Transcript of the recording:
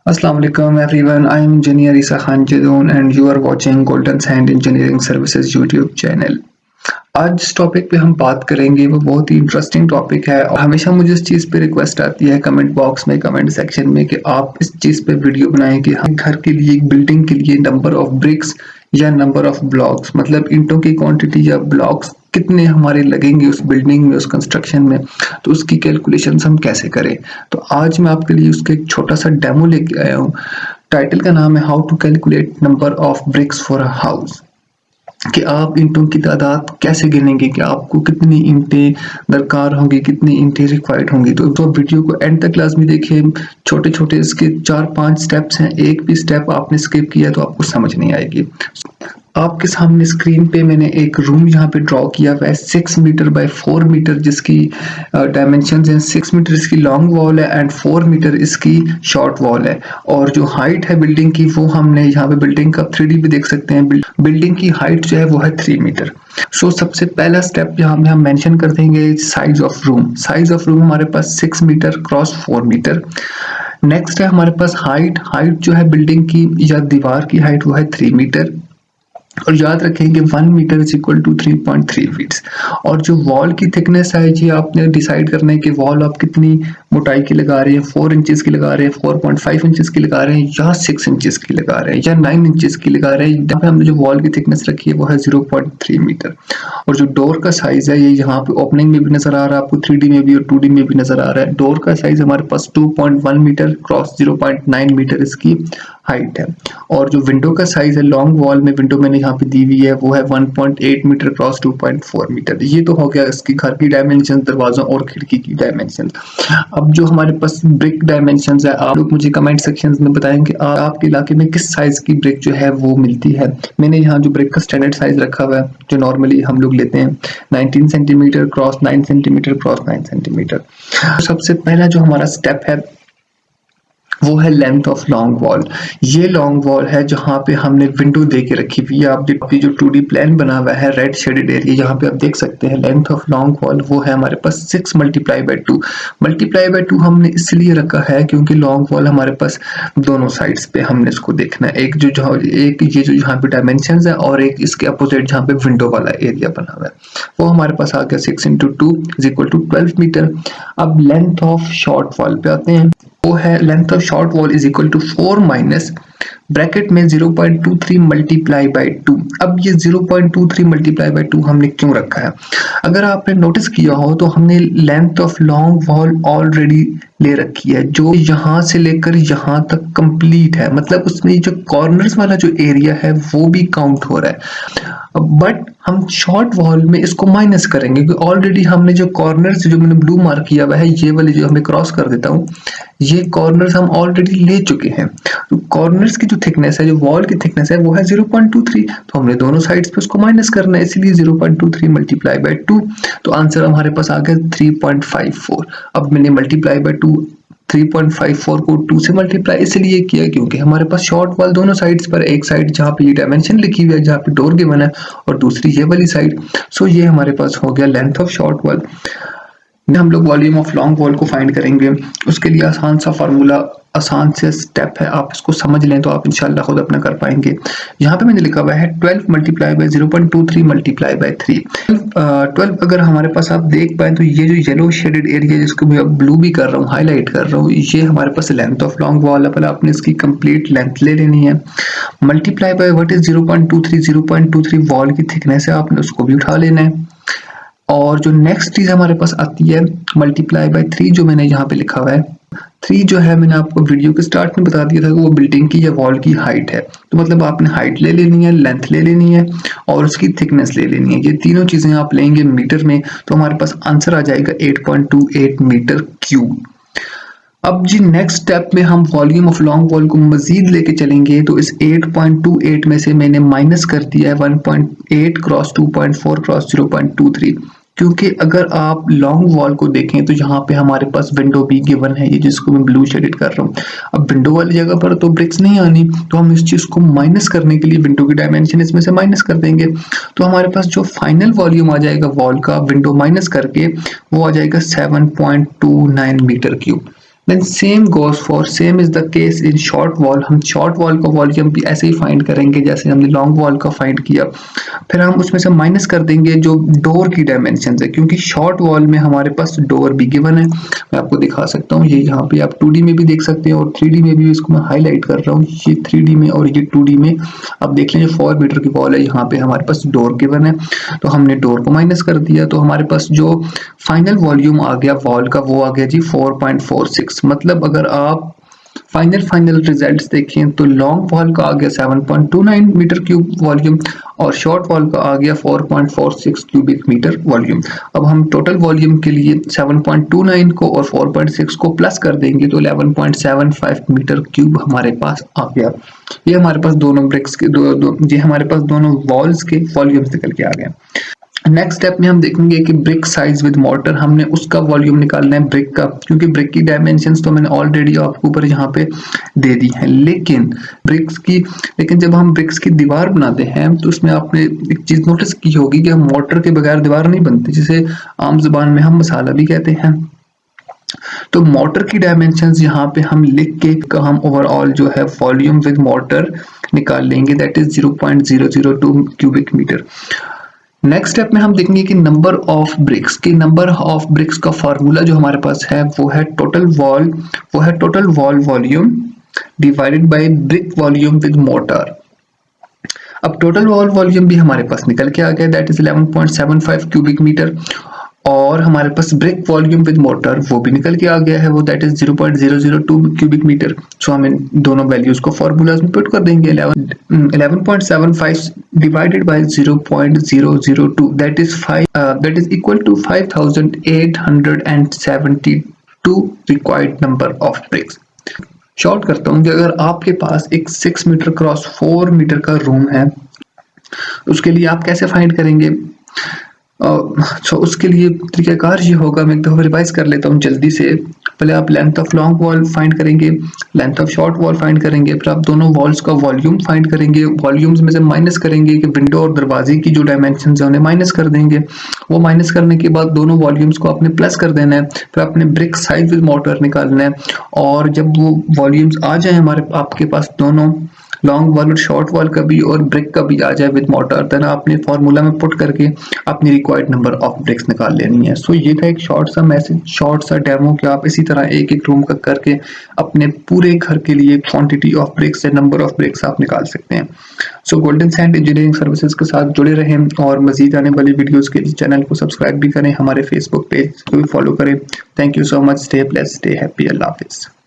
Assalamu alaikum everyone. I am Engineer Isa Khan Jadoon and you are watching Golden Sand Engineering Services YouTube channel. आज जिस topic पे हम बात करेंगे वो बहुत ही इंटरेस्टिंग टॉपिक है और हमेशा मुझे इस चीज़ पे रिक्वेस्ट आती है कमेंट बॉक्स में, कमेंट सेक्शन में कि आप इस चीज़ पे वीडियो बनाएं कि हम घर के लिए, एक बिल्डिंग के लिए नंबर ऑफ ब्रिक्स या नंबर ऑफ ब्लॉक्स, मतलब ईंटों की क्वांटिटी या ब्लॉक्स कितने हमारे लगेंगे उस बिल्डिंग में, उस कंस्ट्रक्शन में, तो उसकी कैलकुलेशन हम कैसे करें। तो आज मैं आपके लिए उसका एक छोटा सा डेमो लेके आया हूँ। टाइटल का नाम है how to calculate number of bricks for a house, कि आप ईंटों की तादाद कैसे गिनेंगे, कि आपको कितनी ईंटें दरकार होंगी, कितनी ईंटें रिक्वायर्ड होंगी। तो वीडियो को एंड तक लाजमी देखिए। छोटे छोटे इसके 4-5 स्टेप्स हैं, एक भी स्टेप आपने स्किप किया तो आपको समझ नहीं आएगी। आपके सामने स्क्रीन पे मैंने एक रूम यहाँ पे ड्रॉ किया हुआ है 6 मीटर बाय 4 मीटर, जिसकी डायमेंशंस हैं 6 मीटर इसकी लॉन्ग वॉल है एंड 4 मीटर इसकी शॉर्ट वॉल है। और जो हाइट है बिल्डिंग की वो हमने यहाँ पे बिल्डिंग का 3D भी देख सकते हैं। बिल्डिंग की हाइट जो है वो है 3 मीटर। सो सबसे पहला स्टेप यहाँ पे हम मेंशन कर देंगे size of room. Size of room हमारे पास 6 मीटर क्रॉस 4 मीटर। नेक्स्ट है हमारे पास हाइट जो है बिल्डिंग की या दीवार की हाइट वो है 3 मीटर। और याद रखें कि 1 metre is equal to 3.3 feets. और जो वॉल की थिकनेस है ये आपने डिसाइड करना है कि वॉल आप कितनी मोटाई की लगा रहे हैं, 4 इंचेस की लगा रहे हैं, 4.5 इंचेस की लगा रहे हैं, या 6 इंचेस की लगा रहे हैं, या 9 इंचेस की लगा रहे हैं। यहाँ पे हमने जो वॉल की थिकनेस रखी है वो है 0.3 मीटर। और जो डोर का साइज है ये यहाँ पे ओपनिंग में भी नजर आ रहा है आपको, 3D में भी और 2D में भी नजर आ रहा है। डोर का साइज हमारे पास 2.1 मीटर क्रॉस 0.9 मीटर इसकी हाइट है। और जो विंडो का साइज है, लॉन्ग वॉल में विंडो मैंने यहाँ पे दी हुई है वो है 1.8 मीटर क्रॉस 2.4 मीटर। ये तो हो गया इसकी घर की डायमेंशन, दरवाजों और खिड़की की डायमेंशन। अब जो हमारे पास ब्रिक डायमेंशन है, आप लोग मुझे कमेंट सेक्शन में बताएंगे आपके इलाके में किस साइज की ब्रिक जो है वो मिलती है। मैंने यहाँ जो ब्रिक का स्टैंडर्ड साइज रखा हुआ है जो नॉर्मली हम लोग लेते हैं 19 centimetre cross 9 centimetre cross 9 centimetre. सबसे पहला जो हमारा स्टेप है वो है लेंथ ऑफ लॉन्ग वॉल। ये लॉन्ग वॉल है जहाँ पे हमने विंडो दे के रखी हुई है। आप जो 2D प्लान बना हुआ है रेड शेडेड एरिया, यहाँ पे आप देख सकते हैं लेंथ ऑफ लॉन्ग वॉल वो है हमारे पास 6 मल्टीप्लाई बाय 2। मल्टीप्लाई बाय 2 हमने इसलिए रखा है क्योंकि लॉन्ग वॉल हमारे पास दोनों साइड्स पे हमने इसको देखना है। एक ये जो यहाँ पे डायमेंशन है और एक इसके अपोजिट जहाँ पे विंडो वाला एरिया बना हुआ है वो हमारे पास आ गया 6 into 2 is equal to 12 metre. अब लेंथ ऑफ शॉर्ट वॉल पे आते हैं। वो है length of short wall is equal to 4 minus bracket में 0.23 मल्टीप्लाई बाय 2। अब ये 0.23 मल्टीप्लाई बाय 2 हमने क्यों रखा है? अगर आपने नोटिस किया हो तो हमने length of long wall already ले रखी है जो यहाँ से लेकर यहाँ तक कंप्लीट है, मतलब उसमें जो कॉर्नर्स वाला जो एरिया है वो भी काउंट हो रहा है। बट हम शॉर्ट वॉल में इसको माइनस करेंगे क्योंकि ऑलरेडी हमने जो कॉर्नर्स जो मैंने ब्लू मार्क किया हुआ है ये वाले जो हमें क्रॉस कर देता हूँ, ये कॉर्नर्स हम ऑलरेडी ले चुके हैं। तो कॉर्नर्स की जो थिकनेस है, जो वॉल की थिकनेस है वो है 0.23, तो हमने दोनों साइड्स पे उसको माइनस करना है, इसलिए 0.23 मल्टीप्लाई बाय 2। तो आंसर हमारे पास आ गया 3.54। अब मैंने मल्टीप्लाई बाय 2 3.54 को 2 से मल्टीप्लाई इसलिए किया क्योंकि हमारे पास शॉर्ट वॉल दोनों साइड्स पर, एक साइड जहाँ पे ये डायमेंशन लिखी हुई है जहाँ पे डोर गिवन है और दूसरी ये वाली साइड। सो ये हमारे पास हो गया लेंथ ऑफ शॉर्ट वॉल। हम लोग वॉल्यूम ऑफ लॉन्ग वॉल को फाइंड करेंगे। उसके लिए आसान सा फार्मूला, आसान से स्टेप है, आप इसको समझ लें तो आप इंशाल्लाह खुद अपना कर पाएंगे। यहाँ पे मैंने लिखा हुआ है 12 मल्टीप्लाई बाय 0.23 मल्टीप्लाई बाय 3। 12 अगर हमारे पास आप देख पाए तो ये जो येलो शेडेड एरिया जिसको मैं ब्लू भी कर रहा हूँ, हाईलाइट कर रहा हूँ, ये हमारे पास लेंथ ऑफ लॉन्ग वॉल है। पहले आपने इसकी कंप्लीट लेंथ ले लेनी है। Multiply by what is 0.23 wall की थिकनेस है, आपने उसको भी उठा लेना है। और जो नेक्स्ट चीज हमारे पास आती है मल्टीप्लाई बाय 3, जो मैंने यहाँ पे लिखा हुआ है 3 जो है मैंने आपको वीडियो के स्टार्ट में बता दिया था कि वो बिल्डिंग की या वॉल की हाइट है। तो मतलब आपने हाइट ले लेनी है, लेंथ ले लेनी है और उसकी थिकनेस ले लेनी है। ये तीनों चीजें आप लेंगे मीटर में तो हमारे पास आंसर आ जाएगा 8.28 मीटर क्यूब। अब जी नेक्स्ट स्टेप में हम वॉल्यूम ऑफ लॉन्ग वॉल को मजीद लेके चलेंगे। तो इस 8.28 में से मैंने माइनस कर दिया है 1.8 क्रॉस 2.4 क्रॉस 0.23, क्योंकि अगर आप लॉन्ग वॉल को देखें तो यहाँ पे हमारे पास विंडो भी गिवन है, ये जिसको मैं ब्लू शेडेड कर रहा हूँ। अब विंडो वाली जगह पर तो ब्रिक्स नहीं आनी, तो हम इस चीज को माइनस करने के लिए विंडो की डायमेंशन इसमें से माइनस कर देंगे। तो हमारे पास जो फाइनल वॉल्यूम आ जाएगा वॉल का विंडो माइनस करके वो आ जाएगा 7.29 metre cube. Then same is the case in short wall. हम शॉर्ट वॉल का वॉल्यूम भी ऐसे ही फाइंड करेंगे जैसे हमने लॉन्ग वॉल का फाइंड किया, फिर हम उसमें से माइनस कर देंगे जो डोर की डायमेंशन है, क्योंकि शॉर्ट वॉल में हमारे पास डोर भी गिवन है। मैं आपको दिखा सकता हूँ, ये यहाँ पे आप 2D में भी देख सकते हैं और 3D में भी, इसको मैं हाईलाइट कर रहा हूँ, ये 3D में और ये 2D में। अब देख लें 4 मीटर की वॉल है, यहाँ पे हमारे पास डोर गिवन है, तो हमने डोर को माइनस कर दिया, तो हमारे पास जो फाइनल वॉल्यूम आ गया वॉल का वो आ गया जी 4.46। मतलब अगर आप फाइनल रिजल्ट्स देखें तो लॉन्ग वॉल का आ गया 7.29 मीटर क्यूब वॉल्यूम और शॉर्ट वॉल का आ गया 4.46 क्यूबिक मीटर वॉल्यूम। अब हम टोटल वॉल्यूम के लिए 7.29 को और 4.6 को प्लस कर देंगे तो 11.75 मीटर क्यूब हमारे पास आ गया। ये हमारे पास दोनों ब्रिक्स के ये हमारे पास दोनों वॉल्स के वॉल्यूम्स निकल के आ गए। नेक्स्ट स्टेप में हम देखेंगे कि ब्रिक साइज विद मोर्टर, हमने उसका वॉल्यूम निकालना है ब्रिक का, क्योंकि ब्रिक की डायमेंशंस तो मैंने ऑलरेडी आपको ऊपर यहाँ पे दे दी है। लेकिन जब हम ब्रिक्स की दीवार बनाते हैं तो उसमें आपने एक चीज नोटिस की होगी कि हम मोर्टर के बगैर दीवार नहीं बनती, जिसे आम जुबान में हम मसाला भी कहते हैं। तो मोर्टर की डायमेंशंस यहाँ पे हम लिख के हम ओवरऑल जो है वॉल्यूम विद मोर्टर निकाल लेंगे, that is 0.002 cubic metre. Next step में हम देखेंगे कि नंबर ऑफ ब्रिक्स का फार्मूला जो हमारे पास है वो है total wall volume divided by brick volume with mortar. अब टोटल वॉल वॉल्यूम भी हमारे पास निकल के आ गया, दैट इज 11.75 क्यूबिक मीटर, और हमारे पास ब्रिक वॉल्यूम विद मोर्टर वो भी निकल के आ गया है, वो दैट इज 0.002 क्यूबिक मीटर। सो हम इन दोनों वैल्यूज को फॉर्मूलाज में पुट कर देंगे। 11.75 divided by 0.002 that is equal to 5872 required number of bricks. Short करता हूँ कि अगर आपके पास एक 6 मीटर क्रॉस 4 मीटर का रूम है, उसके लिए आप कैसे फाइंड करेंगे? उसके लिए तरीकाकार ये होगा, मैं एक दफा रिवाइज कर लेता हूँ जल्दी से। पहले आप length of long wall find करेंगे, length of short wall find करेंगे, फिर आप दोनों वॉल्स का वॉल्यूम फाइंड करेंगे, वॉल्यूम्स में से माइनस करेंगे कि विंडो और दरवाजे की जो डायमेंशन है उन्हें माइनस कर देंगे। वो माइनस करने के बाद दोनों वॉल्यूम्स को आपने प्लस कर देना है, फिर आपने ब्रिक साइज विद मोर्टर निकालना है, और जब वो वॉल्यूम्स आ जाए हमारे आपके पास दोनों लॉन्ग वॉल और शॉर्ट वॉल का भी और ब्रिक का भी आ जाए विद मोर्टर, देन आपने फॉर्मूला में पुट करके अपनी रिक्वायर्ड नंबर ऑफ ब्रिक्स निकाल लेनी है। सो ये था एक शॉर्ट सा मैसेज, शॉर्ट सा डेमो कि आप इसी तरह एक एक रूम का करके अपने पूरे घर के लिए क्वांटिटी ऑफ ब्रिक्स या नंबर ऑफ ब्रिक्स आप निकाल सकते हैं। सो गोल्डन सैंड इंजीनियरिंग सर्विसेज के साथ जुड़े रहें और मजीद आने वाली वीडियोस के लिए चैनल को सब्सक्राइब भी करें, हमारे फेसबुक पेज को भी फॉलो करें। Thank you so much, stay blessed, stay happy, अल्लाह हाफिज़।